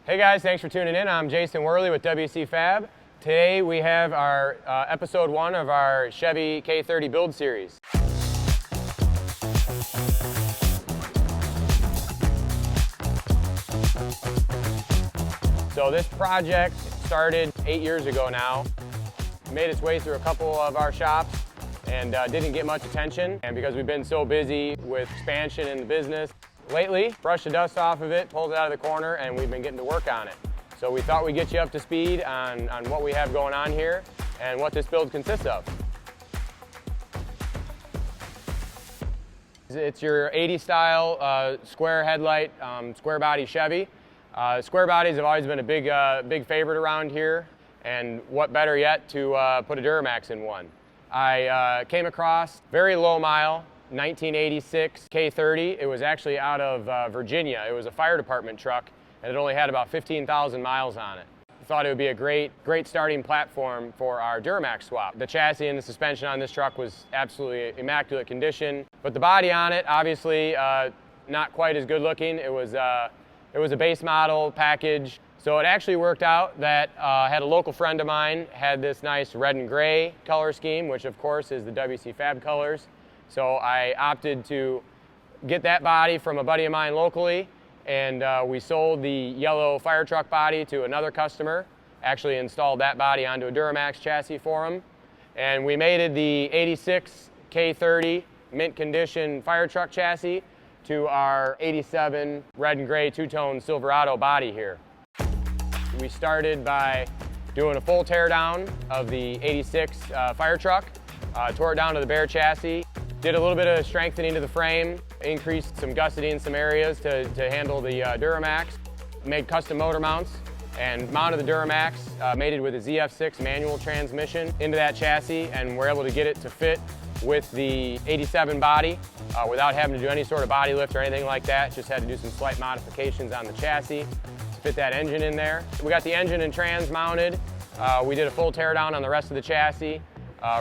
Hey guys, thanks for tuning in. I'm Jason Wehrli with WCFab. Today we have our episode 1 of our Chevy K30 build series. So this project started 8 years ago now. Made its way through a couple of our shops and didn't get much attention. And because we've been so busy with expansion in the business, lately brushed the dust off of it, pulled it out of the corner, and we've been getting to work on it. So we thought we'd get you up to speed on what we have going on here and what this build consists of. It's your 80 style square headlight, square body Chevy. Square bodies have always been a big favorite around here, and what better yet to put a Duramax in one. I came across very low mile 1986 K30. It was actually out of Virginia. It was a fire department truck, and it only had about 15,000 miles on it. I thought it would be a great starting platform for our Duramax swap. The chassis and the suspension on this truck was absolutely immaculate condition, but the body on it, obviously not quite as good looking. It was a base model package. So it actually worked out that had a local friend of mine had this nice red and gray color scheme, which of course is the WCFab colors. So I opted to get that body from a buddy of mine locally, and we sold the yellow fire truck body to another customer, actually installed that body onto a Duramax chassis for him, and we mated the 86 K30 mint condition fire truck chassis to our 87 red and gray two-tone Silverado body here. We started by doing a full teardown of the 86 fire truck, tore it down to the bare chassis, did a little bit of strengthening to the frame, increased some gusseting in some areas to handle the Duramax, made custom motor mounts, and mounted the Duramax, mated with a ZF6 manual transmission into that chassis, and we're able to get it to fit with the 87 body without having to do any sort of body lift or anything like that. Just had to do some slight modifications on the chassis to fit that engine in there. We got the engine and trans mounted. We did a full teardown on the rest of the chassis.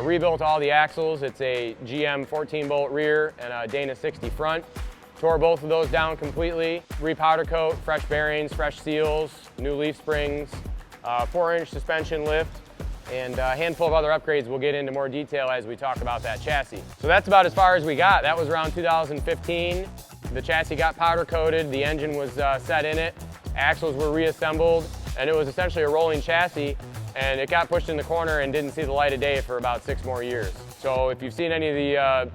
Rebuilt all the axles. It's a GM 14-bolt rear and a Dana 60 front. Tore both of those down completely. Repowder coat, fresh bearings, fresh seals, new leaf springs, 4-inch suspension lift, and a handful of other upgrades we'll get into more detail as we talk about that chassis. So that's about as far as we got. That was around 2015. The chassis got powder coated, the engine was set in it, axles were reassembled, and it was essentially a rolling chassis, and it got pushed in the corner and didn't see the light of day for about 6 more years. So if you've seen any of the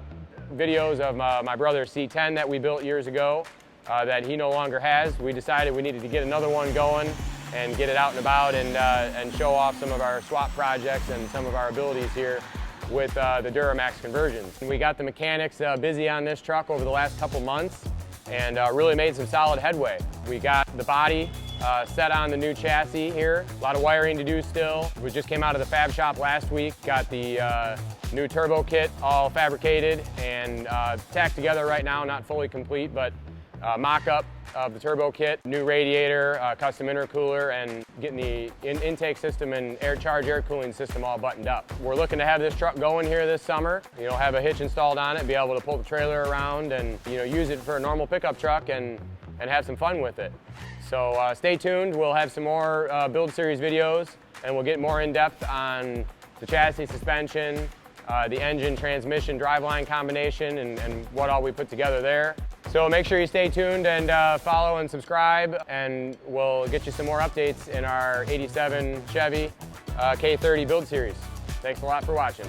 videos of my brother's C10 that we built years ago that he no longer has, we decided we needed to get another one going and get it out and about and show off some of our swap projects and some of our abilities here with the Duramax conversions. We got the mechanics busy on this truck over the last couple months and really made some solid headway. We got the body set on the new chassis here. A lot of wiring to do still. We just came out of the fab shop last week. Got the new turbo kit all fabricated and tacked together right now, not fully complete, but mock-up of the turbo kit, new radiator, custom intercooler, and getting the intake system and charge air cooling system all buttoned up. We're looking to have this truck going here this summer. Have a hitch installed on it, be able to pull the trailer around and use it for a normal pickup truck and have some fun with it. So stay tuned. We'll have some more build series videos, and we'll get more in depth on the chassis, suspension, the engine, transmission, driveline combination, and what all we put together there. So make sure you stay tuned and follow and subscribe, and we'll get you some more updates in our 87 Chevy K30 build series. Thanks a lot for watching.